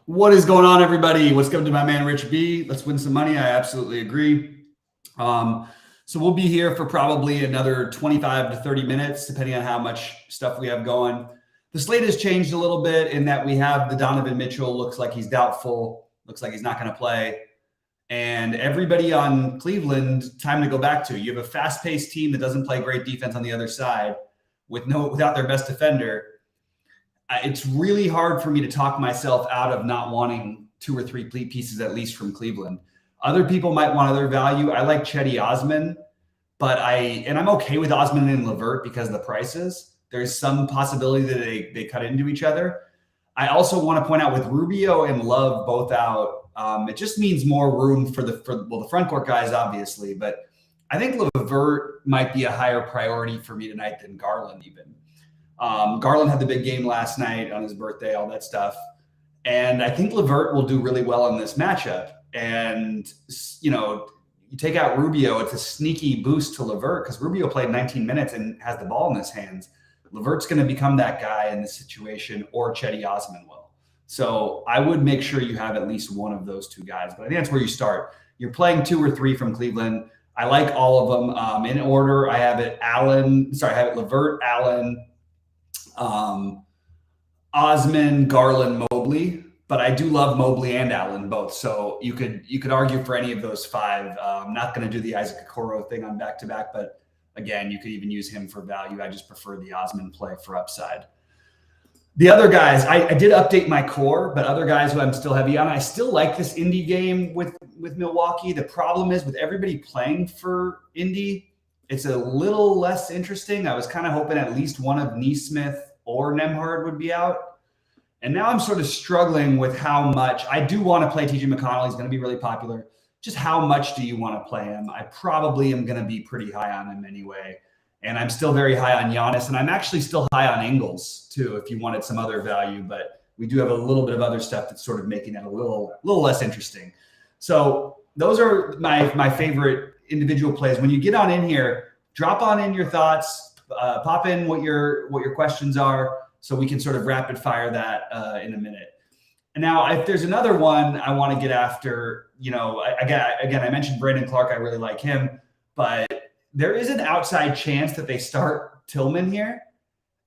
What is going on, everybody? What's good to my man, Rich B? Let's win some money. I absolutely agree. So we'll be here for probably another 25 to 30 minutes, depending on how much stuff we have going. The slate has changed a little bit in that we have the Donovan Mitchell, looks like he's doubtful, looks like he's not going to play. And everybody on Cleveland, time to go back to. You have a fast-paced team that doesn't play great defense on the other side without their best defender. It's really hard for me to talk myself out of not wanting 2 or 3 pieces at least from Cleveland. Other people might want other value. I like Cedi Osman, but I'm okay with Osman and LeVert because of the prices. There's some possibility that they cut into each other. I also want to point out with Rubio and Love both out, it just means more room for the front court guys, obviously, but I think LeVert might be a higher priority for me tonight than Garland even. Garland had the big game last night on his birthday, all that stuff. And I think LeVert will do really well in this matchup. And, you take out Rubio, it's a sneaky boost to LeVert because Rubio played 19 minutes and has the ball in his hands. LeVert's going to become that guy in this situation, or Cedi Osman will. So I would make sure you have at least one of those two guys. But I think that's where you start. You're playing 2 or 3 from Cleveland. I like all of them in order. I have it LeVert, Allen, Osman, Garland, Mobley, but I do love Mobley and Allen both. So you could argue for any of those 5. I'm not going to do the Isaac Okoro thing on back-to-back, but again, you could even use him for value. I just prefer the Osman play for upside. The other guys, I did update my core, but other guys who I'm still heavy on, I still like this Indy game with Milwaukee. The problem is with everybody playing for Indy, it's a little less interesting. I was kind of hoping at least one of Nesmith or Nembhard would be out. And now I'm sort of struggling with how much. I do want to play TJ McConnell. He's going to be really popular. Just how much do you want to play him? I probably am going to be pretty high on him anyway. And I'm still very high on Giannis. And I'm actually still high on Ingles, too, if you wanted some other value. But we do have a little bit of other stuff that's sort of making it a little less interesting. So those are my favorite individual plays. When you get on in here, drop on in your thoughts, pop in what your questions are, so we can sort of rapid fire that in a minute. And now, if there's another one I want to get after, again, I mentioned Brandon Clark. I really like him, but there is an outside chance that they start Tillman here.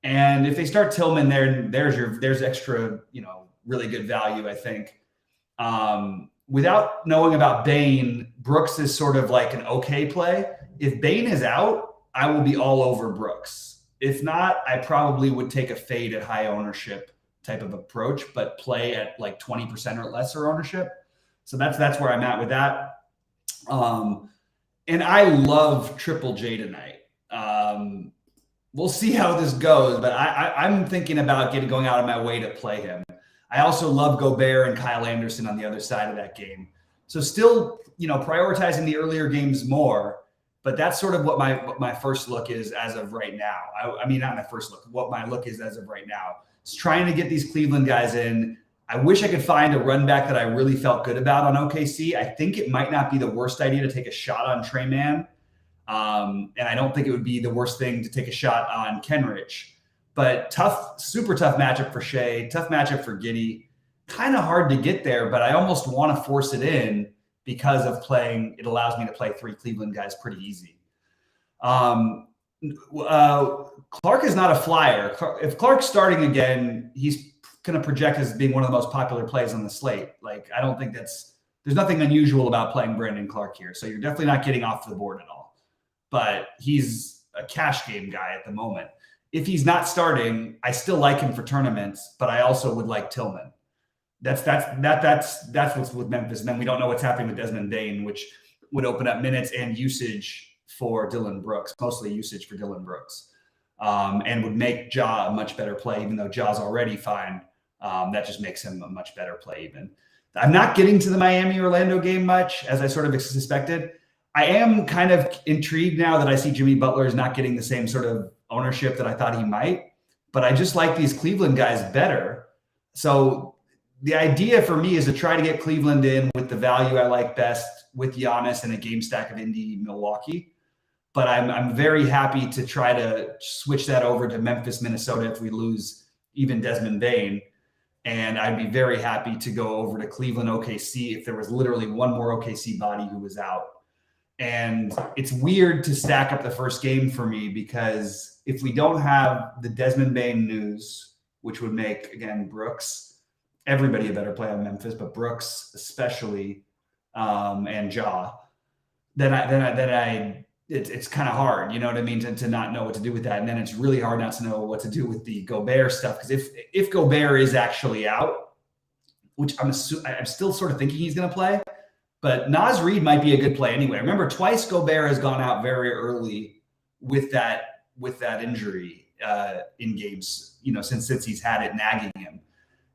And if they start Tillman, there's extra, really good value, I think. Without knowing about Bane, Brooks is sort of like an okay play. If Bane is out, I will be all over Brooks. If not, I probably would take a fade at high ownership type of approach, but play at like 20% or lesser ownership. So that's where I'm at with that. And I love Triple J tonight. We'll see how this goes, but I'm thinking about going out of my way to play him. I also love Gobert and Kyle Anderson on the other side of that game. So still, prioritizing the earlier games more, but that's sort of what my first look is as of right now. I mean, not my first look, what my look is as of right now. It's trying to get these Cleveland guys in. I wish I could find a run back that I really felt good about on OKC. I think it might not be the worst idea to take a shot on Trey Mann. And I don't think it would be the worst thing to take a shot on Kenrich. But super tough matchup for Shea, tough matchup for Giddey. Kind of hard to get there, but I almost want to force it in because of playing. It allows me to play 3 Cleveland guys pretty easy. Clark is not a flyer. If Clark's starting again, he's going to project as being one of the most popular plays on the slate. Like, I don't think there's nothing unusual about playing Brandon Clark here. So you're definitely not getting off the board at all. But he's a cash game guy at the moment. If he's not starting, I still like him for tournaments, but I also would like Tillman. That's what's with Memphis. And then we don't know what's happening with Desmond Bane, which would open up minutes and usage for Dillon Brooks, mostly usage for Dillon Brooks, and would make Ja a much better play, even though Ja's already fine. That just makes him a much better play even. I'm not getting to the Miami-Orlando game much, as I sort of suspected. I am kind of intrigued now that I see Jimmy Butler is not getting the same sort of ownership that I thought he might, but I just like these Cleveland guys better. So the idea for me is to try to get Cleveland in with the value I like best with Giannis and a game stack of Indy, Milwaukee. But I'm very happy to try to switch that over to Memphis, Minnesota if we lose even Desmond Bane. And I'd be very happy to go over to Cleveland, OKC, if there was literally one more OKC body who was out. And it's weird to stack up the first game for me, because if we don't have the Desmond Bane news, which would make, again, Brooks, everybody a better play on Memphis, but Brooks especially, and Ja, it's kind of hard, you know what I mean, to not know what to do with that. And then it's really hard not to know what to do with the Gobert stuff, because if Gobert is actually out, which I'm still sort of thinking he's going to play, but Naz Reid might be a good play anyway. Remember, twice Gobert has gone out very early with that injury in games, since he's had it nagging him.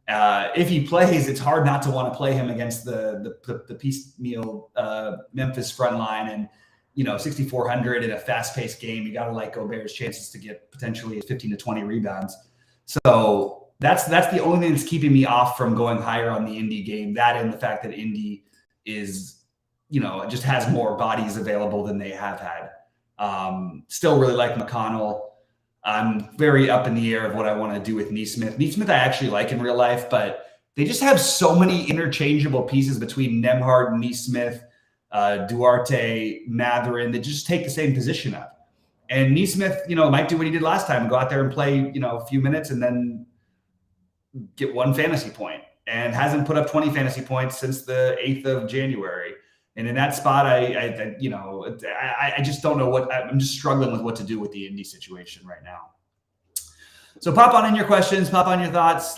If he plays, it's hard not to want to play him against the piecemeal Memphis front line, and 6,400 in a fast-paced game. You got to like Gobert's chances to get potentially 15 to 20 rebounds. So that's the only thing that's keeping me off from going higher on the Indy game. That and the fact that Indy is, just has more bodies available than they have had. Still really like McConnell. I'm very up in the air of what I want to do with Neesmith. Neesmith I actually like in real life, but they just have so many interchangeable pieces between Nembhard, Neesmith, Duarte, Matherin that just take the same position up. And Neesmith, might do what he did last time, go out there and play, a few minutes and then get 1 fantasy point, and hasn't put up 20 fantasy points since the 8th of January. And in that spot, I just don't know I'm just struggling with what to do with the Indy situation right now. So pop on in your questions, pop on your thoughts,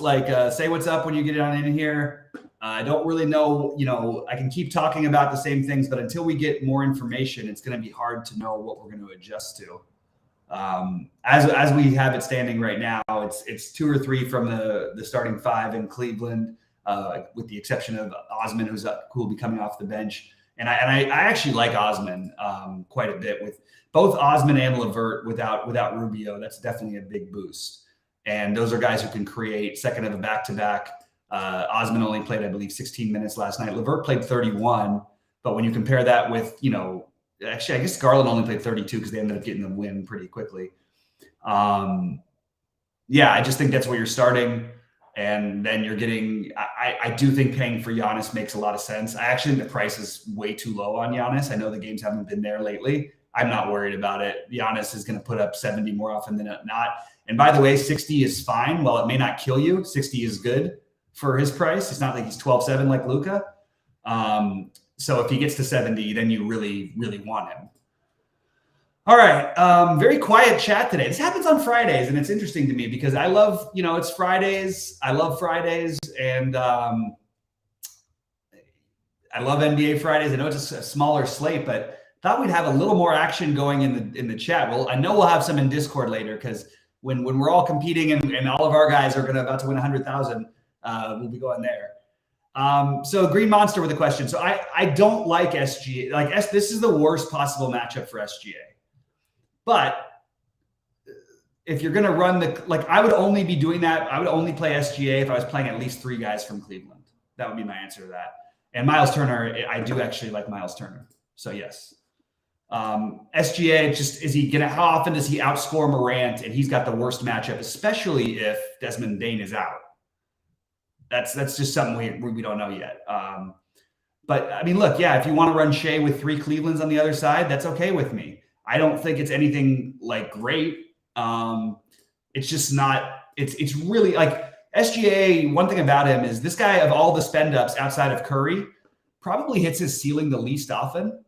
say what's up when you get on in here. I don't really know, I can keep talking about the same things, but until we get more information, it's going to be hard to know what we're going to adjust to. As we have it standing right now, it's 2 or 3 from the starting 5 in Cleveland, with the exception of Osman, who will be coming off the bench. And I actually like Osman quite a bit. With both Osman and LeVert without Rubio, that's definitely a big boost. And those are guys who can create, second of a back-to-back. Osman only played, I believe, 16 minutes last night. LeVert played 31. But when you compare that with, actually, I guess Garland only played 32 because they ended up getting the win pretty quickly. I just think that's where you're starting. And then you're getting, I do think paying for Giannis makes a lot of sense. I actually think the price is way too low on Giannis. I know the games haven't been there lately. I'm not worried about it. Giannis is going to put up 70 more often than not. And by the way, 60 is fine. While it may not kill you, 60 is good for his price. It's not like he's 12-7 like Luka. So if he gets to 70, then you really, really want him. All right. Very quiet chat today. This happens on Fridays, and it's interesting to me because I love, it's Fridays. I love Fridays, and I love NBA Fridays. I know it's a smaller slate, but thought we'd have a little more action going in the chat. Well, I know we'll have some in Discord later, because when we're all competing and all of our guys are about to win 100,000, we'll be going there. So Green Monster with a question. So I don't like SGA. This is the worst possible matchup for SGA. But if you're going to run I would only be doing that. I would only play SGA if I was playing at least 3 guys from Cleveland. That would be my answer to that. And Miles Turner, I do actually like Miles Turner. So yes. SGA, how often does he outscore Morant? And he's got the worst matchup, especially if Desmond Bane is out. That's just something we don't know yet. But I mean, look, if you want to run Shea with 3 Clevelands on the other side, that's okay with me. I don't think it's anything great. It's just not, it's really SGA. One thing about him is this guy, of all the spend ups outside of Curry, probably hits his ceiling the least often.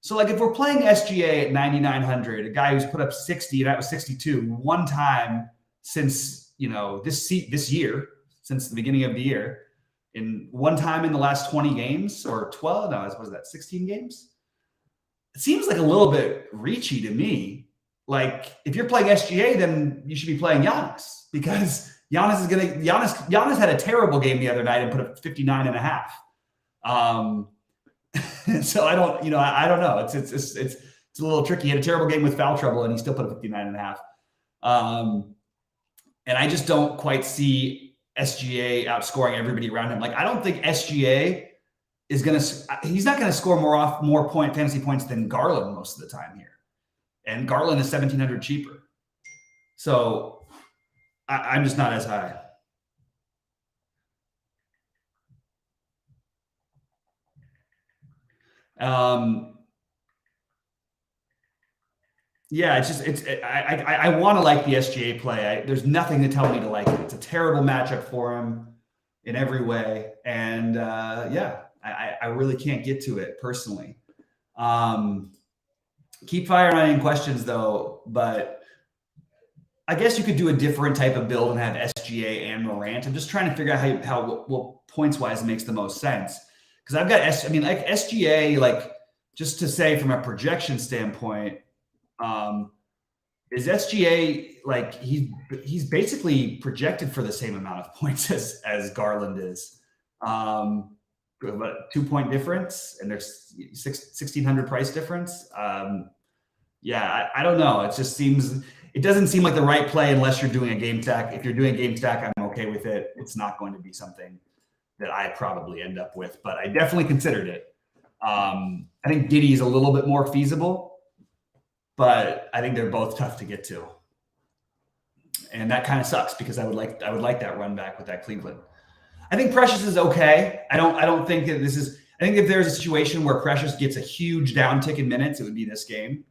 So if we're playing SGA at 9,900, a guy who's put up 60, and that was 62 one time since, this year, since the beginning of the year, in one time in the last 20 games or 12, no, what was that, 16 games? It seems like a little bit reachy to me. If you're playing SGA, then you should be playing Giannis, because Giannis had a terrible game the other night and put up 59 and a half. So I don't know. It's a little tricky. He had a terrible game with foul trouble and he still put up 59 and a half. And I just don't quite see SGA outscoring everybody around him. I don't think SGA he's not going to score more fantasy points than Garland most of the time here. And Garland is 1,700 cheaper. So I'm just not as high. Yeah, I want to like the SGA play. There's nothing to tell me to like it. It's a terrible matchup for him in every way, and yeah, I really can't get to it personally. Keep firing on any questions though, but I guess you could do a different type of build and have SGA and Morant. I'm just trying to figure out how what points wise makes the most sense, because I've got I mean, like SGA, like just to say from a projection standpoint. Is SGA like he's basically projected for the same amount of points as Garland is. About 2 point difference, and there's 1,600 price difference. Yeah, I don't know. It doesn't seem like the right play unless you're doing a game stack. If you're doing a game stack, I'm okay with it. It's not going to be something that I probably end up with, but I definitely considered it. I think Giddey is a little bit more feasible, but I think they're both tough to get to. And that kind of sucks because I would like that run back with that Cleveland. I think Precious is okay. I don't think that this is. I think if there's a situation where Precious gets a huge downtick in minutes, it would be this game.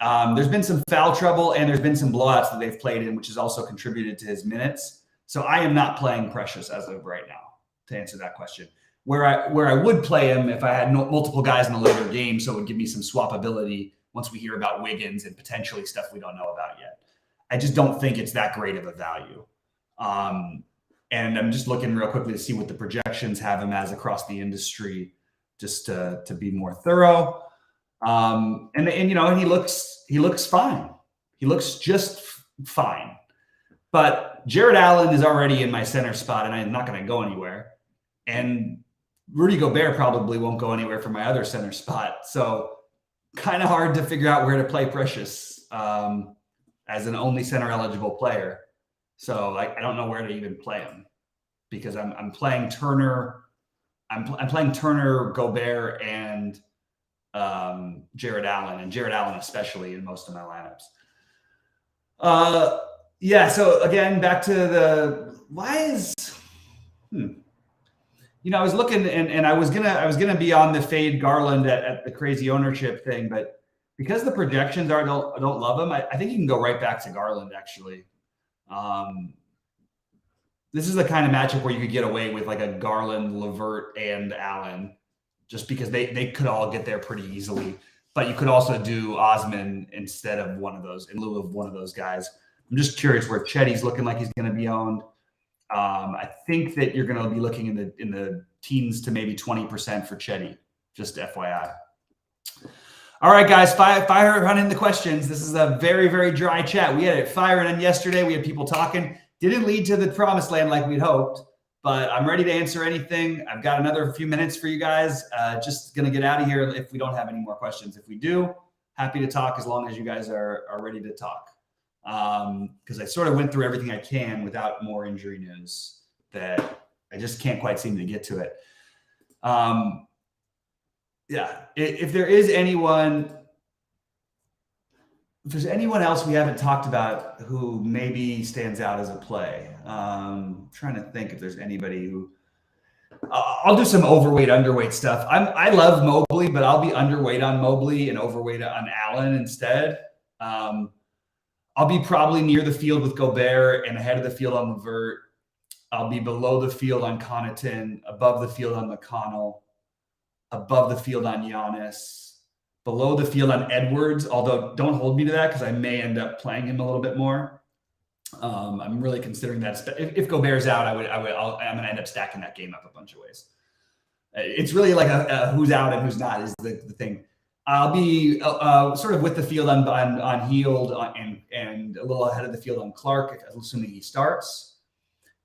There's been some foul trouble and there's been some blowouts that they've played in, which has also contributed to his minutes. So I am not playing Precious as of right now, to answer that question. Where I would play him if I had multiple guys in a later game, so it would give me some swapability once we hear about Wiggins and potentially stuff we don't know about yet. I just don't think it's that great of a value. And I'm just looking real quickly to see what the projections have him as across the industry, just to be more thorough. And you know, he looks fine. He looks just fine. But Jared Allen is already in my center spot, and I'm not going to go anywhere. And Rudy Gobert probably won't go anywhere for my other center spot. So kind of hard to figure out where to play Precious as an only center eligible player. So I don't know where to even play him, because I'm playing Turner. I'm playing Turner, Gobert, and Jared Allen, and Jared Allen especially in most of my lineups. Yeah. So again, back to the you know, I was looking and I was gonna be on the fade Garland at the crazy ownership thing, but because the projections I don't love him, I think you can go right back to Garland actually. This is the kind of matchup where you could get away with like a Garland, LeVert, and Allen, just because they could all get there pretty easily. But you could also do Osman instead of one of those, in lieu of one of those guys. I'm just curious where Chetty's looking like he's going to be owned. I think that you're going to be looking in the teens to maybe 20% for Chetty, just FYI. All right, guys, fire running the questions. This is a very, very dry chat. We had it firing in yesterday. We had people talking. Didn't lead to the promised land like we'd hoped, but I'm ready to answer anything. I've got another few minutes for you guys. Just going to get out of here if we don't have any more questions. If we do, happy to talk as long as you guys are ready to talk. Because I sort of went through everything I can without more injury news that I just can't quite seem to get to it. Yeah, if there's anyone else we haven't talked about who maybe stands out as a play, trying to think if there's anybody who. I'll do some overweight, underweight stuff. I love Mobley, but I'll be underweight on Mobley and overweight on Allen instead. I'll be probably near the field with Gobert and ahead of the field on LeVert. I'll be below the field on Connaughton, above the field on McConnell, above the field on Giannis, below the field on Edwards, although don't hold me to that because I may end up playing him a little bit more. I'm really considering that. If Gobert's out, I'm going to end up stacking that game up a bunch of ways. It's really like a who's out and who's not is the thing. I'll be sort of with the field on Hield and a little ahead of the field on Clark, assuming he starts.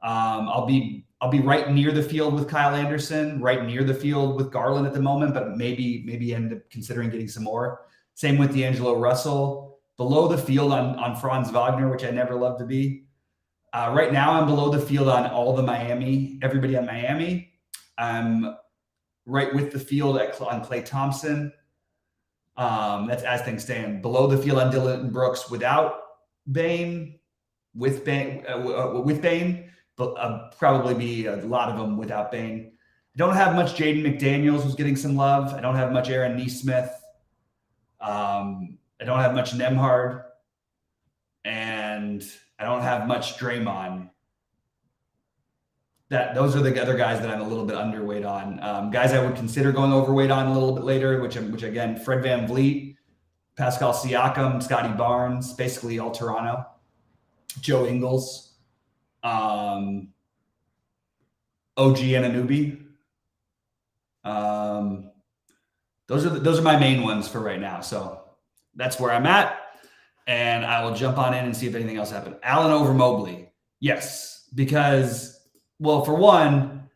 I'll be right near the field with Kyle Anderson, right near the field with Garland at the moment, but maybe end up considering getting some more. Same with D'Angelo Russell. Below the field on Franz Wagner, which I never love to be. Right now, I'm below the field on everybody on Miami. I'm right with the field on Klay Thompson. That's as things stand. Below the field on Dylan Brooks without Bane, with Bane, but probably be a lot of them without Bane. I don't have much Jaden McDaniels, who's getting some love. I don't have much Aaron Nesmith. I don't have much Nemhard. And I don't have much Draymond. Those are the other guys that I'm a little bit underweight on. Guys I would consider going overweight on a little bit later, which again, Fred VanVleet, Pascal Siakam, Scotty Barnes, basically all Toronto. Joe Ingles, OG Anunoby. Those are my main ones for right now. So that's where I'm at. And I will jump on in and see if anything else happened. Allen over Mobley. Yes, because, well, for one,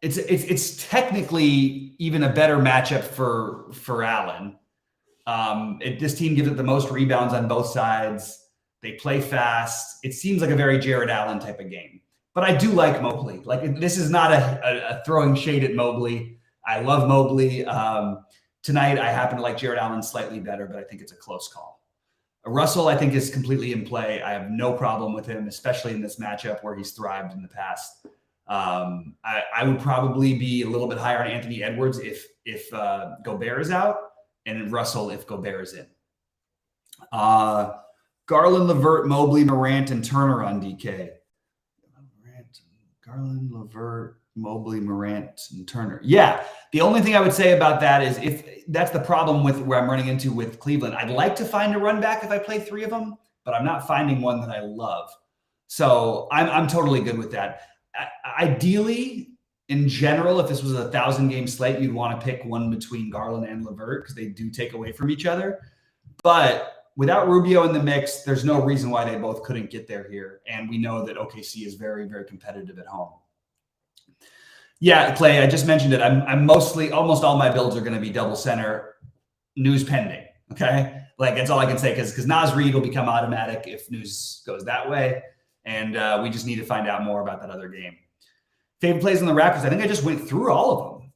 it's technically even a better matchup for Allen. This team gives it the most rebounds on both sides. They play fast. It seems like a very Jared Allen type of game. But I do like Mobley. Like, this is not a throwing shade at Mobley. I love Mobley. Tonight, I happen to like Jared Allen slightly better, but I think it's a close call. Russell, I think, is completely in play. I have no problem with him, especially in this matchup where he's thrived in the past. I would probably be a little bit higher on Anthony Edwards if Gobert is out, and Russell if Gobert is in. Garland, LeVert, Mobley, Morant, and Turner on DK. Garland, LeVert, Mobley, Morant, and Turner. Yeah, the only thing I would say about that is if that's the problem with where I'm running into with Cleveland. I'd like to find a run back if I play three of them, but I'm not finding one that I love. So I'm totally good with that. Ideally, in general, if this was a 1,000-game slate, you'd want to pick one between Garland and LeVert because they do take away from each other. But without Rubio in the mix, there's no reason why they both couldn't get there here. And we know that OKC is very, very competitive at home. Yeah, Clay, I just mentioned it. I'm almost all my builds are going to be double center, news pending. Okay. Like, that's all I can say because Naz Reid will become automatic if news goes that way. And we just need to find out more about that other game. Favorite plays on the Raptors. I think I just went through all of them.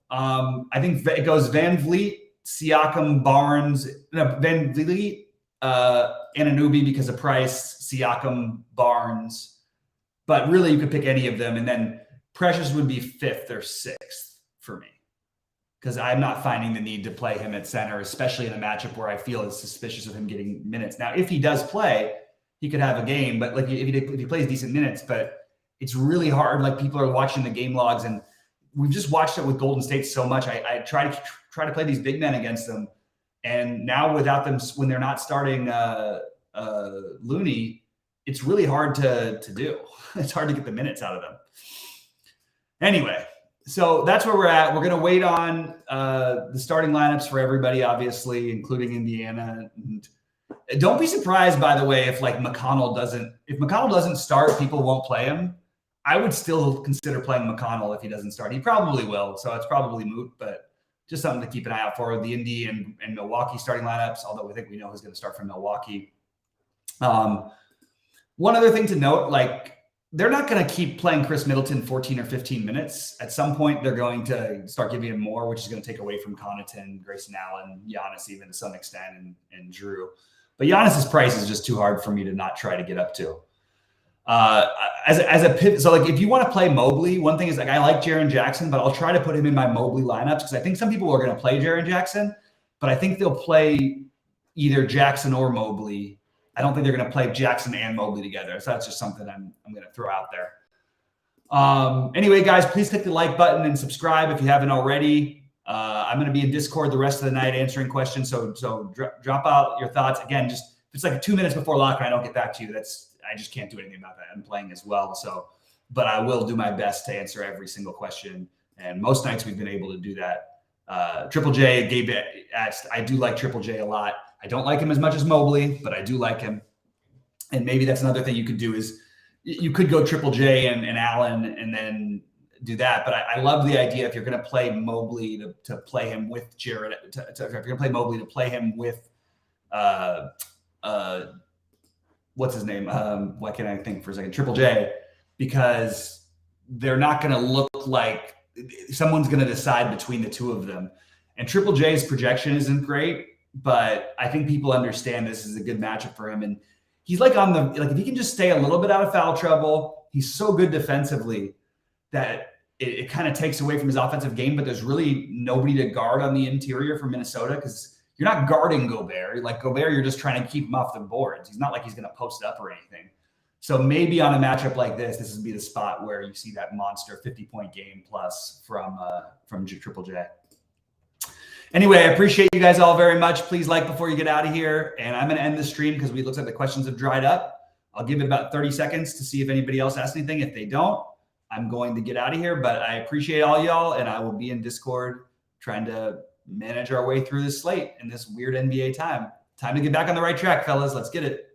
I think it goes VanVleet, Siakam, Barnes, VanVleet, Anunoby because of price, Siakam, Barnes. But really, you could pick any of them. And then Precious would be 5th or 6th for me because I'm not finding the need to play him at center, especially in a matchup where I feel is suspicious of him getting minutes. Now, if he does play, he could have a game, but like if he plays decent minutes, but it's really hard. Like, people are watching the game logs, and we've just watched it with Golden State so much. I try to play these big men against them, and now without them, when they're not starting Looney, it's really hard to do. It's hard to get the minutes out of them. Anyway, so that's where we're at. We're going to wait on the starting lineups for everybody, obviously, including Indiana. And don't be surprised, by the way, if McConnell doesn't start, people won't play him. I would still consider playing McConnell if he doesn't start. He probably will, so it's probably moot, but just something to keep an eye out for. The Indy and Milwaukee starting lineups, although I think we know who's going to start from Milwaukee. One other thing to note, they're not going to keep playing Chris Middleton 14 or 15 minutes. At some point, they're going to start giving him more, which is going to take away from Connaughton, Grayson Allen, Giannis even to some extent, and Drew. But Giannis's price is just too hard for me to not try to get up to. As a pivot, so if you want to play Mobley, one thing is I like Jaren Jackson, but I'll try to put him in my Mobley lineups because I think some people are going to play Jaren Jackson, but I think they'll play either Jackson or Mobley. I don't think they're going to play Jackson and Mobley together. So that's just something I'm going to throw out there. Anyway, guys, please click the like button and subscribe if you haven't already. I'm going to be in Discord the rest of the night answering questions. So drop out your thoughts. Again, just if it's 2 minutes before lock and I don't get back to you, I just can't do anything about that. I'm playing as well. But I will do my best to answer every single question. And most nights we've been able to do that. Triple J, Gabe asked, I do like Triple J a lot. I don't like him as much as Mobley, but I do like him. And maybe that's another thing you could do is you could go Triple J and Allen and then do that. But I love the idea if you're going to play Mobley to play him with Jared. If you're going to play Mobley to play him with what's his name? Why can't I think for a second? Triple J, because they're not going to look like someone's going to decide between the two of them. And Triple J's projection isn't great, but I think people understand this is a good matchup for him. And he's if he can just stay a little bit out of foul trouble, he's so good defensively that it kind of takes away from his offensive game, but there's really nobody to guard on the interior for Minnesota because you're not guarding Gobert. Like Gobert, you're just trying to keep him off the boards. He's not like he's going to post up or anything. So maybe on a matchup like this would be the spot where you see that monster 50-point game plus from Triple J. Anyway, I appreciate you guys all very much. Please like before you get out of here. And I'm going to end the stream because it looks like the questions have dried up. I'll give it about 30 seconds to see if anybody else has anything. If they don't, I'm going to get out of here. But I appreciate all y'all, and I will be in Discord trying to manage our way through this slate in this weird NBA time. Time to get back on the right track, fellas. Let's get it.